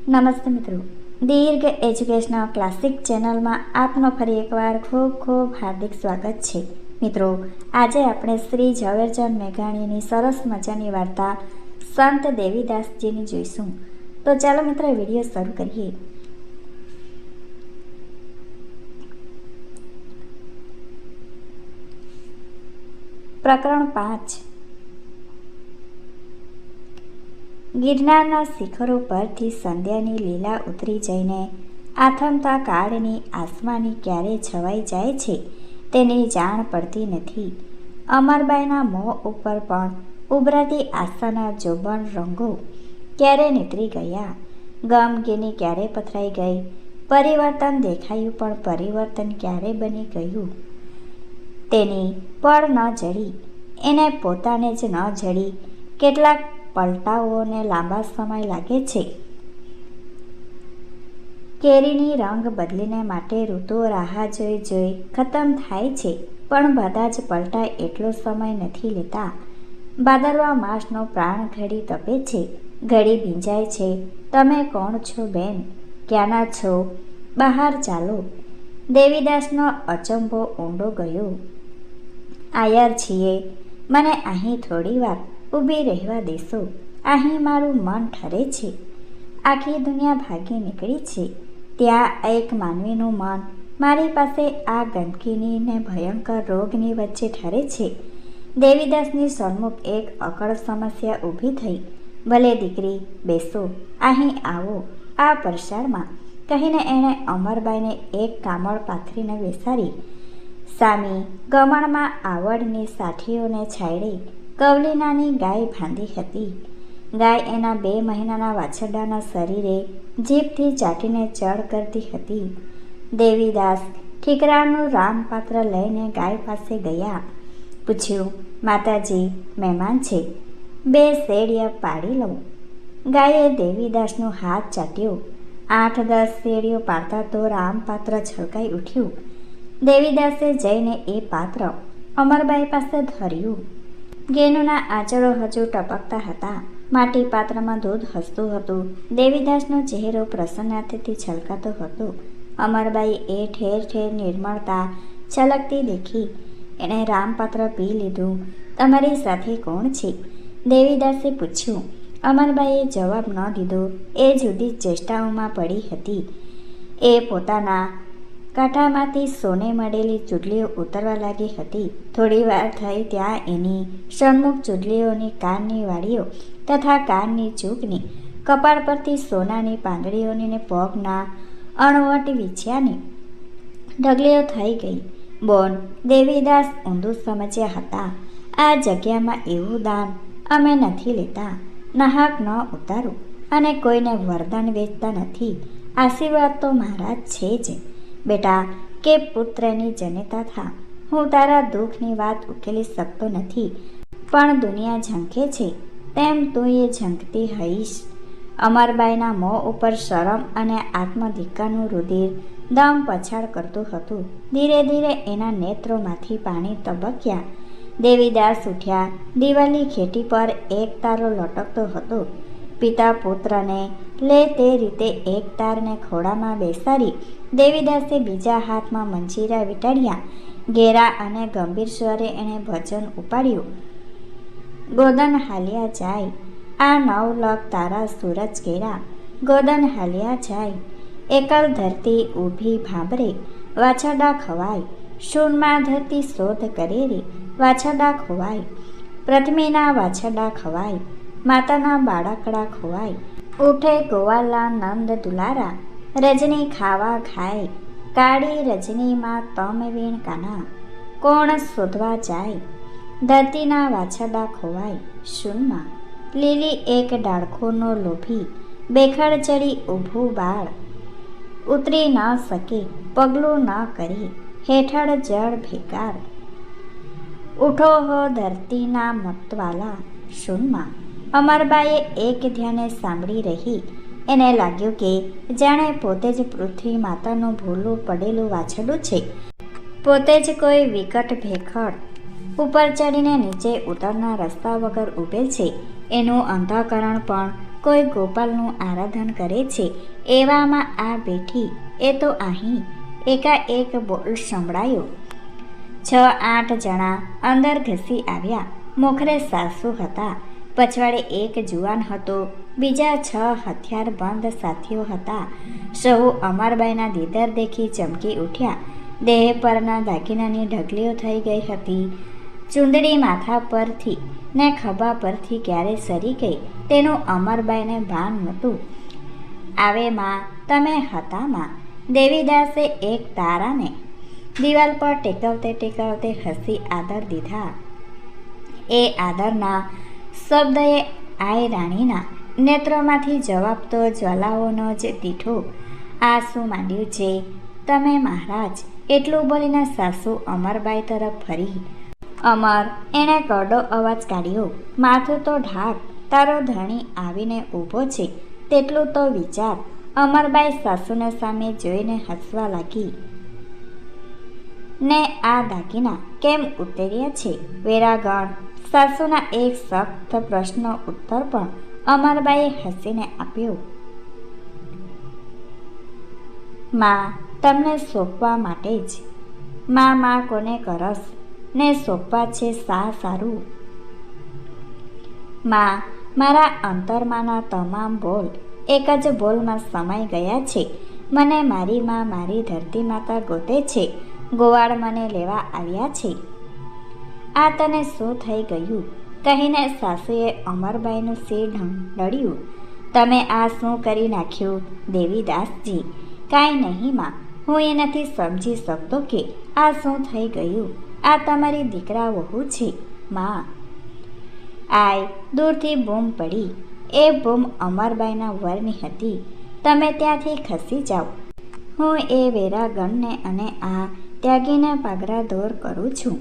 નમસ્તે મિત્રો, દીર્ઘ educational classic ચેનલમાં આપનો ફરી એકવાર ખૂબ ખૂબ હાર્દિક સ્વાગત છે. મિત્રો, આજે આપણે શ્રી ઝવેરચંદ મેઘાણીની સરસ મજાની વાર્તા સંત દેવીદાસજીની જોઈશું. તો ચાલો મિત્રો વિડીયો શરૂ કરીએ. પ્રકરણ 5. ગિરનારના શિખરો પરથી સંધ્યાની લીલા ઉતરી જઈને આથમતા કાળની આસમાની ક્યારે છવાઈ જાય છે તેની જાણ પડતી નથી. અમરબાઈના મોં ઉપર પણ ઉભરાતી આશાના જોબન રંગો ક્યારે નીતરી ગયા, ગમગીની ક્યારે પથરાઈ ગઈ, પરિવર્તન દેખાયું પણ પરિવર્તન ક્યારે બની ગયું તેની પળ ન જડી, એને પોતાને જ ન જડી. કેટલાક પલટાઓને લાંબા સમય લાગે છે. કેરીની રંગ બદલીને માટે ઋતુઓ રાહ જોઈ ખતમ થાય છે, પણ બધા જ પલટા એટલો સમય નથી લેતા. ભાદરવા માસનો પ્રાણ ઘડી તપે છે, ઘડી ભીંજાય છે. તમે કોણ છો બેન, ક્યાંના છો, બહાર ચાલો. દેવીદાસનો અચંબો ઊંડો ગયો. આયર છીએ, મને અહીં થોડી વાર ઊભી રહેવા દેશો. અહીં મારું મન ઠરે છે. આખી દુનિયા ભાગી નીકળી છે, ત્યાં એક માનવીનું મન મારી પાસે આ ગંદકીની ને ભયંકર રોગની વચ્ચે ઠરે છે. દેવીદાસની સન્મુખ એક અકળ સમસ્યા ઊભી થઈ. ભલે દીકરી, બેસો, અહીં આવો આ પરસાળમાં, કહીને એણે અમરબાઈને એક કામળ પાથરીને બેસાડી. સામી ગમણમાં આવડની સાઠીઓને છાંયડે કવલીનાની ગાય બાંધી હતી. ગાય એના 2 મહિનાના વાછરડાના શરીરે જીભથી ચાટીને ચડ કરતી હતી. દેવીદાસ ઠીકરાનું રામપાત્ર લઈને ગાય પાસે ગયા. પૂછ્યું, માતાજી, મહેમાન છે, 2 શેડિયા પાડી લઉં? ગાયે દેવીદાસનો હાથ ચાટ્યો. 8-10 શેડીઓ પાડતા તો રામપાત્ર છલકાઈ ઉઠ્યું. દેવીદાસે જઈને એ પાત્ર અમરબાઈ પાસે ધર્યું. ઘેનુના આંચળો હજુ ટપકતા હતા. માટી પાત્રમાં દૂધ હસતું હતું. દેવીદાસનો ચહેરો પ્રસન્નતાથી છલકાતો હતો. અમરબાઈ એ ઠેર ઠેર નિર્મળતા છલકતી દેખી. એણે રામપાત્ર પી લીધું. તમારી સાથે કોણ છે? દેવીદાસે પૂછ્યું. અમરબાઈએ જવાબ ન દીધો. એ જુદી ચેષ્ટાઓમાં પડી હતી. એ પોતાના કાંઠામાંથી સોને મળેલી ચૂડલીઓ ઉતરવા લાગી હતી. થોડી વાર થઈ ત્યાં એની સન્મુખ ચૂડલીઓની કાનની વાડીઓ તથા કાનની ચૂકની, કપાળ પરથી સોનાની પાંદડીઓની ને પગના અણવટ વીછ્યાની ઢગલીઓ થઈ ગઈ. બોન, દેવીદાસ ઊંધું સમજ્યા હતા. આ જગ્યામાં એવું દાન અમે નથી લેતા, નાહક ન ઉતારું, અને કોઈને વરદાન વેચતા નથી. આશીર્વાદ તો મારા જ છે જ. બેટા કે પુત્રની જનેતા થા. હું તારા દુઃખની વાત ઉકેલી શકતો નથી, પણ દુનિયા ઝંખે છે તેમ તું એ ઝંખતી હઈશ. અમરબાઈના મોં ઉપર શરમ અને આત્મધિક્કારનું રુધિર દમ પછાડ કરતું હતું. ધીરે ધીરે એના નેત્રોમાંથી પાણી તબક્યા. દેવીદાસ ઉઠ્યા. દિવાલની ખેટી પર એક તારો લટકતો હતો. પિતા પુત્રને લે તે રીતે એક તારને ખોળામાં બેસાડી દેવીદાસે બીજા હાથમાં મંજીરા વીંટાળ્યા. ઘેરા અને ગંભીર સ્વરે એણે ભજન ઉપાડ્યું. ગોદન હાલ્યા જાય, આ 9 લખ તારા સૂરજ ઘેરા. ગોદન હાલ્યા જાય, એકલ ધરતી ઊભી ભાંભરે, વાછરડા ખવાય. શૂનમાં ધરતી શોધ કરે રે, વાછરડા ખવાય. પ્રથમીના વાછરડા ખવાય, માતાના બાળકડા ખવાય. ઉઠે ગોવાલા નંદ દુલારા, રજની ખાવા ખાય. કાળી રજનીમાં તમ વીણ કાના, કોણ શોધવા જાય. ધરતીના વાછરડા ખોવાય. શૂનમાં લીલી એક ડાળખોનો લોભી, બેખડ ચડી ઊભું બાળ. ઉતરી ન શકે, પગલું ન કરી, હેઠળ જળ ભેકાર. ઉઠો હો ધરતીના મતવાલા. શૂનમાં અમરબાઈએ એક ધ્યાને સાંભળી રહી. એને લાગ્યું કે જાણે પોતે જ પૃથ્વી માતાનું ભૂલું પડેલું વાછરડું છે. પોતે જ કોઈ વિકટ ભેખડ ઉપર ચડીને નીચે ઉતરનાર રસ્તા વગર ઊભેલ છે. એનું અંતઃકરણ પણ કોઈ ગોપાલનું આરાધન કરે છે. એવામાં આ બેઠી એ તો અહીં એકાએક બોલ સંભળાયો. 6-8 જણા અંદર ઘસી આવ્યા. મોખરે સાસુ હતા, પછવાડે એક જુવાન હતો, બીજા 6 હથિયારબંધ સાથીઓ હતા. સહુ અમરબાઈના દીદર દેખી ચમકી ઉઠ્યા. દેહ પરના દાગીનાની ઢગલીઓ થઈ ગઈ હતી. ચૂંદડી માથા પરથી ને ખભા પરથી ક્યારે સરી ગઈ તેનું અમરબાઈને ભાન નહોતું. આવે માં, તમે હતા માં? દેવીદાસે એક તારાને દિવાલ પર ટેકવતે ટેકવતે હસી આદર દીધા. એ આદરના શબ્દએ આય રાણીના નેત્રોમાંથી જવાબ તો જ્વાલાઓનો જ દીઠો. આ શું માંડ્યું છે તમે મહારાજ? એટલું બોલીને સાસુ અમરબાઈ તરફ ફરી. અમર, એણે કરડો અવાજ કાઢ્યો. માથું તો ઢાક, તારો ધણી આવીને ઊભો છે તેટલું તો વિચાર. અમરબાઈ સાસુને સામે જોઈને હસવા લાગી. ને આ દાગીના કેમ ઉતર્યા છે વેરાગણ? સાસુના એક સખ્ત પ્રશ્નનો ઉત્તર પણ અમરબાઈએ હસીને આપ્યો. માં, તમને સોંપવા માટે જ. માં કોને કરસ ને સોંપવા છે સા સારું? માં, મારા અંતરમાંના તમામ બોલ એક જ બોલમાં સમાઈ ગયા છે. મને મારી માં, મારી ધરતી માતા ગોતે છે. ગોવાળ મને લેવા આવ્યા છે. આ તને શું થઈ ગયું? કહીને સાસુએ અમરબાઈનું સિર ઢળ્યું. તમે આ શું કરી નાખ્યું દેવીદાસજી? કાંઈ નહીં માં, હું એ નથી સમજી શકતો કે આ શું થઈ ગયું. આ તમારી દીકરા વહુ છે માં. આય, દૂરથી બૂમ પડી. એ બૂમ અમરબાઈના વરની હતી. તમે ત્યાંથી ખસી જાઓ. હું એ વેરાગણને અને આ ત્યાગીને પાગરા દોર કરું છું.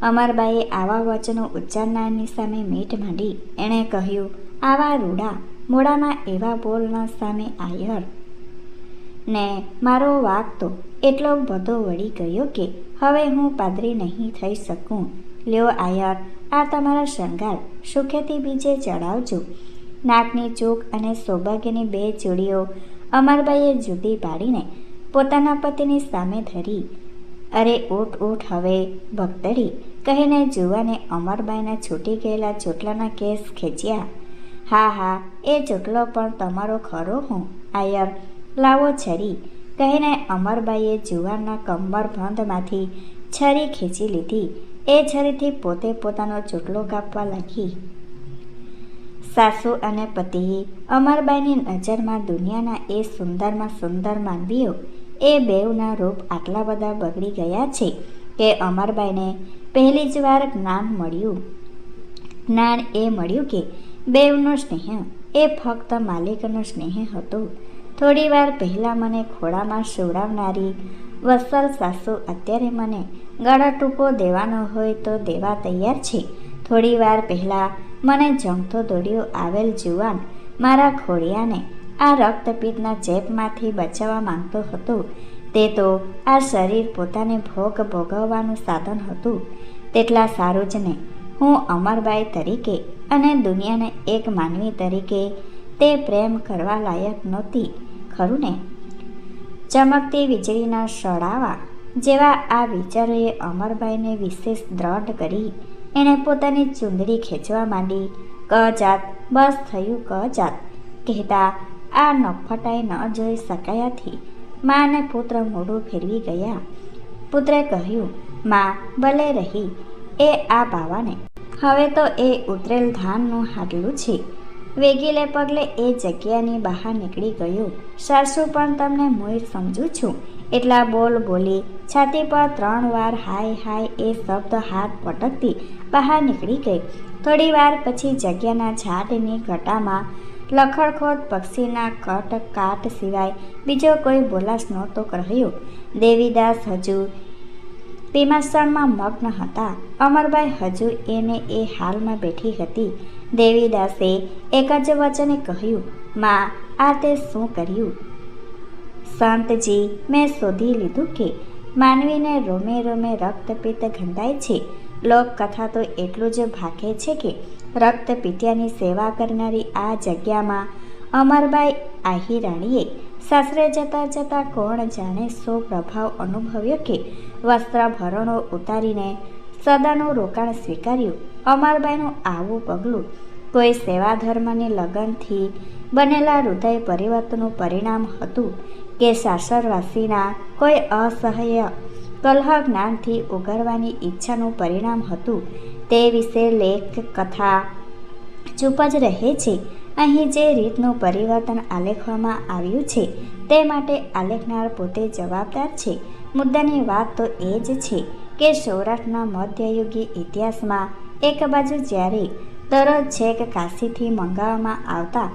અમરબાઈએ આવા વચનો ઉચ્ચારનારની સામે મીઠ માંડી. એણે કહ્યું, આવા રૂડા મોડાના એવા બોલના સામે આયર ને મારો વાગ તો એટલો બધો વળી ગયો કે હવે હું પાદરી નહીં થઈ શકું. લ્યો આયર, આ તમારા શણગાર સુખેથી બીજે ચડાવજો. નાકની ચૂક અને સૌભાગ્યની 2 ચૂડીઓ અમરબાઈએ જુદી પાડીને પોતાના પતિની સામે ધરી. અરે ઊઠ હવે ભક્તડી, કહીને જુવાને અમરબાઈના છૂટી ગયેલા ચોટલાના કેસ ખેંચ્યા. હા, એ ચોટલો પણ તમારો ખરો હું આયર, લાવો છરી, કહીને અમરબાઈએ જુવાનના કમરબંધમાંથી છરી ખેંચી લીધી. એ છરીથી પોતે પોતાનો ચોટલો કાપવા લાગી. સાસુ અને પતિએ અમરબાઈની નજરમાં દુનિયાના એ સુંદરમાં સુંદર માનવીઓ એ બેઉના રૂપ આટલા બધા બગડી ગયા છે કે અમરબાઈને પહેલી જ વાર જ્ઞાન મળ્યું. જ્ઞાન એ મળ્યું કે બેઉનો સ્નેહ એ ફક્ત માલિકનો સ્નેહ હતો. થોડી વાર પહેલાં મને ખોળામાં સુવડાવનારી વત્સલ સાસુ અત્યારે મને ગળો ટૂંકો દેવાનો હોય તો દેવા તૈયાર છે. થોડી વાર પહેલાં મને જમતો દોડ્યો આવેલ જુવાન મારા ખોડિયાને આ રક્તપિત્તના ચેપમાંથી બચાવવા માંગતો હતો. તે તો આ શરીર પોતાને ભોગ ભોગવવાનું સાધન હતું. તેટલા સારું જ ને, હું અમરબાઈ તરીકે અને દુનિયાને એક માનવી તરીકે તે પ્રેમ કરવા લાયક નહોતી, ખરું ને? ચમકતી વીજળીના સળાવા જેવા આ વિચારોએ અમરબાઈને વિશેષ દ્રઢ કરી. એણે પોતાની ચૂંદડી ખેંચવા માંડી. જાત, બસ થયું જાત, કહેતા આ નફટાઈ ન જોઈ શકાયાથી મા અને પુત્ર મોઢું ફેરવી ગયા. પુત્રે કહ્યું, માં ભલે રહી એ આ બાવાને, હવે તો એ ઉતરેલ ધાનનું હાડલું છે. વેગીલે પગલે એ જગ્યાની બહાર નીકળી ગયો. સાસુ પણ તમને મોય સમજું છું એટલા બોલ બોલી છાતી પર 3 વાર હાય એ શબ્દ હાથ પટકતી બહાર નીકળી ગઈ. થોડી વાર પછી જગ્યાના ઝાડની ઘટામાં લખડખોટ પક્ષીના કટકાટ સિવાય બીજો કોઈ બોલાશ નહોતો રહ્યો. દેવીદાસ હજુ પીમાસણમાં મગ્ન હતા. અમરબાઈ હજુ એને એ હાલમાં બેઠી હતી. દેવીદાસે એક જ વચને કહ્યું, માં આ તે શું કર્યું? સંતજી, મેં શોધી લીધું કે માનવીને રોમે રોમે રક્તપિત્ત ગંધાય છે. લોકકથા તો એટલું જ ભાગે છે કે રક્તપિત્યાની સેવા કરનારી આ જગ્યામાં અમરબાઈ આહિરાણીએ સાસરે જતાં જતાં કોણ જાણે શો પ્રભાવ અનુભવ્યો કે વસ્ત્રાભરણો ઉતારીને સદાનું રોકાણ સ્વીકાર્યું. અમરબાઈનું આવું પગલું કોઈ સેવા ધર્મની લગનથી બનેલા હૃદય પરિવર્તનનું પરિણામ હતું કે સાસરવાસીના કોઈ અસહ્ય કલહ જ્ઞાનથી ઉગરવાની ઈચ્છાનું પરિણામ હતું તે વિશે લેખ કથા ચૂપ જ રહે છે. અહીં જે રીતનું પરિવર્તન આલેખવામાં આવ્યું છે તે માટે આલેખનાર પોતે જવાબદાર છે. મુદ્દાની વાત તો એ જ છે કે સૌરાષ્ટ્રના મધ્યયુગી ઇતિહાસમાં એક બાજુ જ્યારે દરરોજ છેક કાશીથી મંગાવવામાં આવતા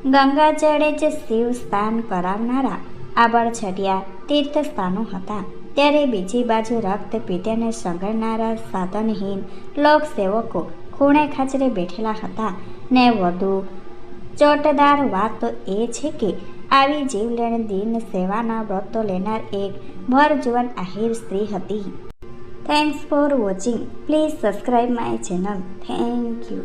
ગંગાજળે જ શિવ સ્નાન કરાવનારા આબળછડિયા તીર્થસ્થાનો હતા, ત્યારે બીજી બાજુ રક્તપિત્તને સંઘરનારા સાધનહીન લોકસેવકો ખૂણે ખાચરે બેઠેલા હતા. ને વધુ ચોટદાર વાત તો એ છે કે આવી જીવલેણ દિન સેવાના વ્રતો લેનાર એક ભરજુવાન આહિર સ્ત્રી હતી. Thanks for watching. Please subscribe my channel. Thank you.